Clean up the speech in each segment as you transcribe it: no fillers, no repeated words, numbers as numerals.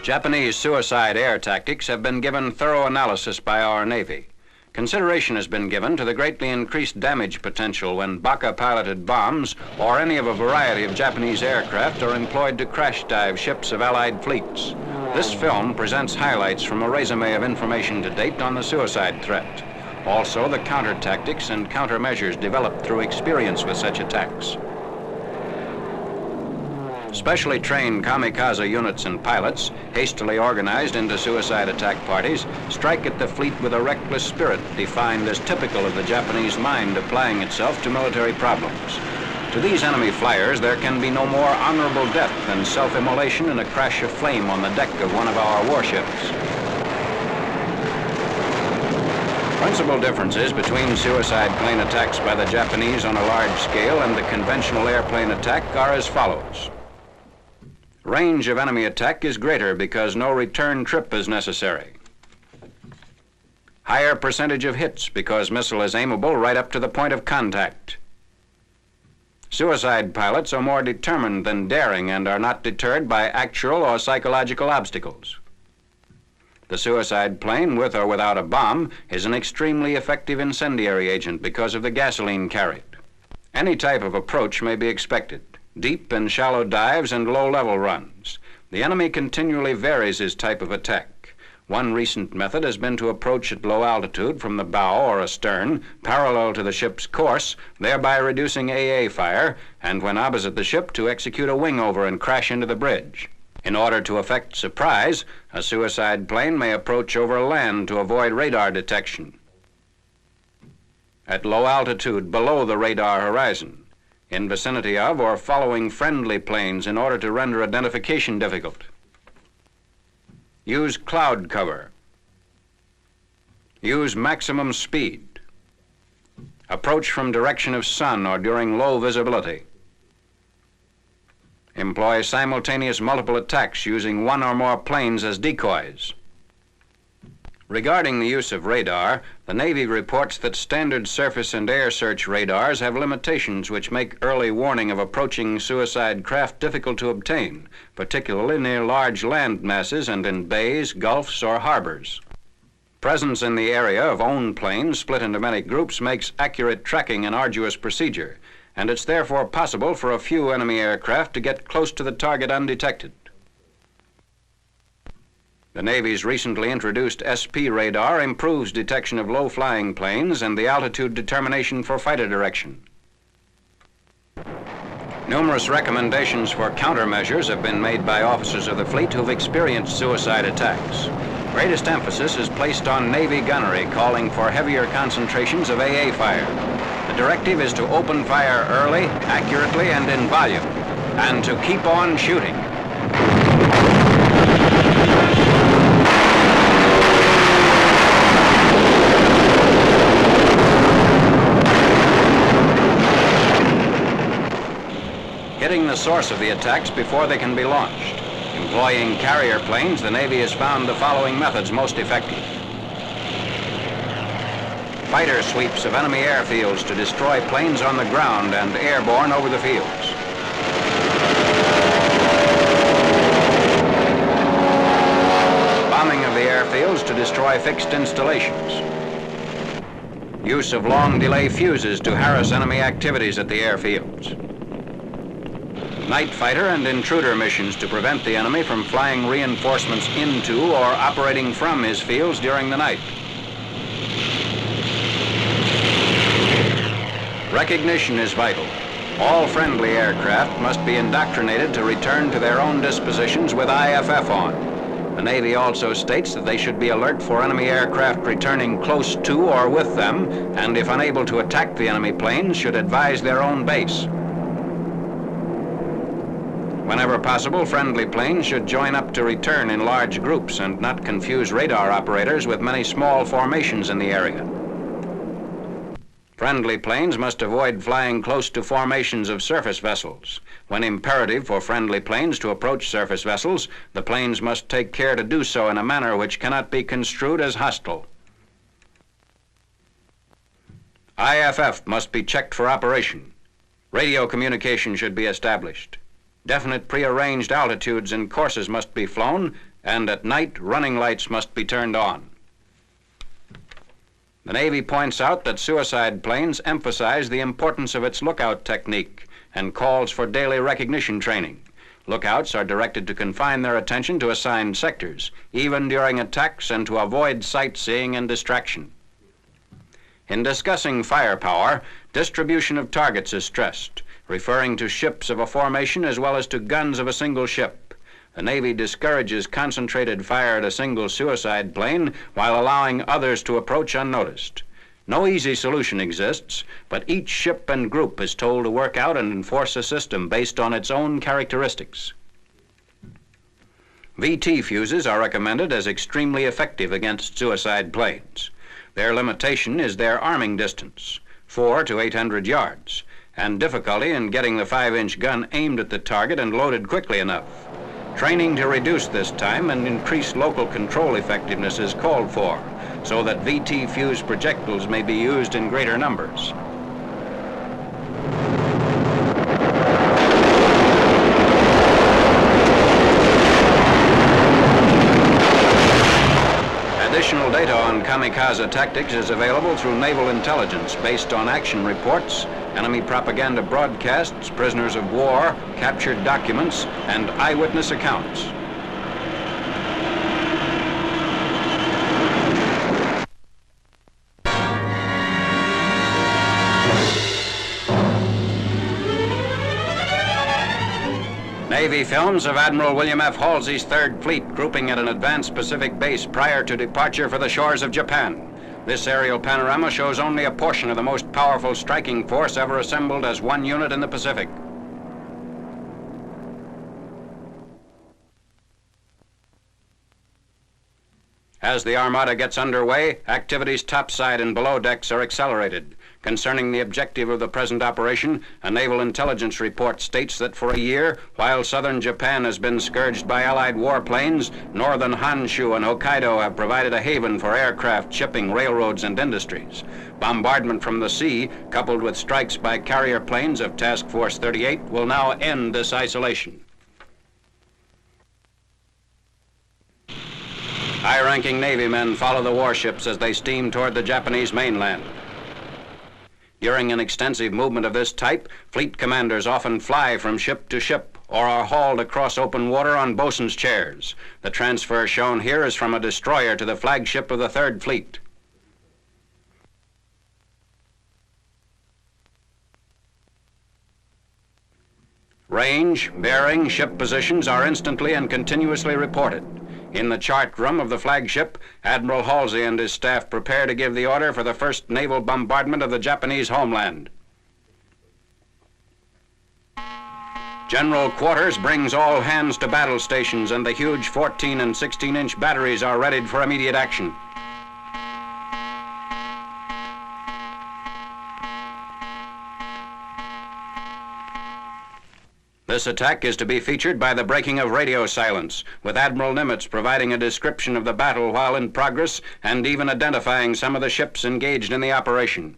Japanese suicide air tactics have been given thorough analysis by our Navy. Consideration has been given to the greatly increased damage potential when Baka-piloted bombs or any of a variety of Japanese aircraft are employed to crash dive ships of Allied fleets. This film presents highlights from a resume of information to date on the suicide threat. Also, the counter tactics and countermeasures developed through experience with such attacks. Specially trained kamikaze units and pilots, hastily organized into suicide attack parties, strike at the fleet with a reckless spirit defined as typical of the Japanese mind applying itself to military problems. To these enemy flyers, there can be no more honorable death than self-immolation in a crash of flame on the deck of one of our warships. Principal differences between suicide plane attacks by the Japanese on a large scale and the conventional airplane attack are as follows. Range of enemy attack is greater because no return trip is necessary. Higher percentage of hits because missile is aimable right up to the point of contact. Suicide pilots are more determined than daring and are not deterred by actual or psychological obstacles. The suicide plane, with or without a bomb, is an extremely effective incendiary agent because of the gasoline carried. Any type of approach may be expected. Deep and shallow dives and low-level runs. The enemy continually varies his type of attack. One recent method has been to approach at low altitude from the bow or astern, parallel to the ship's course, thereby reducing AA fire, and when opposite the ship to execute a wing over and crash into the bridge. In order to effect surprise, a suicide plane may approach over land to avoid radar detection. At low altitude below the radar horizon, in vicinity of or following friendly planes in order to render identification difficult. Use cloud cover. Use maximum speed. Approach from direction of sun or during low visibility. Employ simultaneous multiple attacks using one or more planes as decoys. Regarding the use of radar, the Navy reports that standard surface and air search radars have limitations which make early warning of approaching suicide craft difficult to obtain, particularly near large land masses and in bays, gulfs, or harbors. Presence in the area of own planes split into many groups makes accurate tracking an arduous procedure, and it's therefore possible for a few enemy aircraft to get close to the target undetected. The Navy's recently introduced SP radar improves detection of low-flying planes and the altitude determination for fighter direction. Numerous recommendations for countermeasures have been made by officers of the fleet who've experienced suicide attacks. Greatest emphasis is placed on Navy gunnery, calling for heavier concentrations of AA fire. The directive is to open fire early, accurately, and in volume, and to keep on shooting. Hitting the source of the attacks before they can be launched. Employing carrier planes, the Navy has found the following methods most effective. Fighter sweeps of enemy airfields to destroy planes on the ground and airborne over the fields. Bombing of the airfields to destroy fixed installations. Use of long delay fuses to harass enemy activities at the airfields. Night fighter and intruder missions to prevent the enemy from flying reinforcements into or operating from his fields during the night. Recognition is vital. All friendly aircraft must be indoctrinated to return to their own dispositions with IFF on. The Navy also states that they should be alert for enemy aircraft returning close to or with them, and if unable to attack the enemy planes, should advise their own base. Whenever possible, friendly planes should join up to return in large groups and not confuse radar operators with many small formations in the area. Friendly planes must avoid flying close to formations of surface vessels. When imperative for friendly planes to approach surface vessels, the planes must take care to do so in a manner which cannot be construed as hostile. IFF must be checked for operation. Radio communication should be established. Definite prearranged altitudes and courses must be flown, and at night running lights must be turned on. The Navy points out that suicide planes emphasize the importance of its lookout technique and calls for daily recognition training. Lookouts are directed to confine their attention to assigned sectors, even during attacks, and to avoid sightseeing and distraction. In discussing firepower, distribution of targets is stressed, referring to ships of a formation as well as to guns of a single ship. The Navy discourages concentrated fire at a single suicide plane while allowing others to approach unnoticed. No easy solution exists, but each ship and group is told to work out and enforce a system based on its own characteristics. VT fuses are recommended as extremely effective against suicide planes. Their limitation is their arming distance, 400 to 800 yards, and difficulty in getting the 5-inch gun aimed at the target and loaded quickly enough. Training to reduce this time and increase local control effectiveness is called for, so that VT fuse projectiles may be used in greater numbers. Additional data on kamikaze tactics is available through naval intelligence based on action reports, enemy propaganda broadcasts, prisoners of war, captured documents, and eyewitness accounts. Navy films of Admiral William F. Halsey's Third Fleet grouping at an advanced Pacific base prior to departure for the shores of Japan. This aerial panorama shows only a portion of the most powerful striking force ever assembled as one unit in the Pacific. As the Armada gets underway, activities topside and below decks are accelerated. Concerning the objective of the present operation, a naval intelligence report states that for a year, while southern Japan has been scourged by Allied warplanes, northern Honshu and Hokkaido have provided a haven for aircraft, shipping, railroads, and industries. Bombardment from the sea, coupled with strikes by carrier planes of Task Force 38, will now end this isolation. High-ranking Navy men follow the warships as they steam toward the Japanese mainland. During an extensive movement of this type, fleet commanders often fly from ship to ship or are hauled across open water on bosun's chairs. The transfer shown here is from a destroyer to the flagship of the Third Fleet. Range, bearing, ship positions are instantly and continuously reported. In the chart room of the flagship, Admiral Halsey and his staff prepare to give the order for the first naval bombardment of the Japanese homeland. General Quarters brings all hands to battle stations, and the huge 14 and 16-inch batteries are readied for immediate action. This attack is to be featured by the breaking of radio silence, with Admiral Nimitz providing a description of the battle while in progress and even identifying some of the ships engaged in the operation.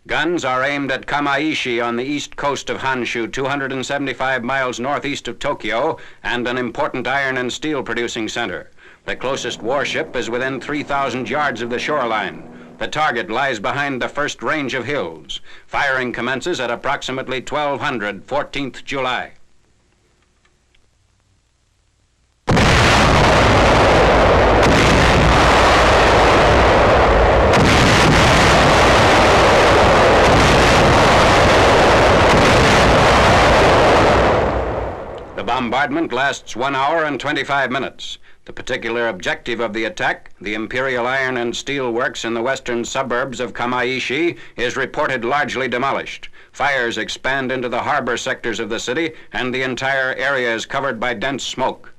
Guns are aimed at Kamaishi on the east coast of Honshu, 275 miles northeast of Tokyo, and an important iron and steel producing center. The closest warship is within 3,000 yards of the shoreline. The target lies behind the first range of hills. Firing commences at approximately 1200, 14th July. The bombardment lasts 1 hour and 25 minutes. The particular objective of the attack, the Imperial Iron and Steel Works in the western suburbs of Kamaishi, is reported largely demolished. Fires expand into the harbor sectors of the city, and the entire area is covered by dense smoke.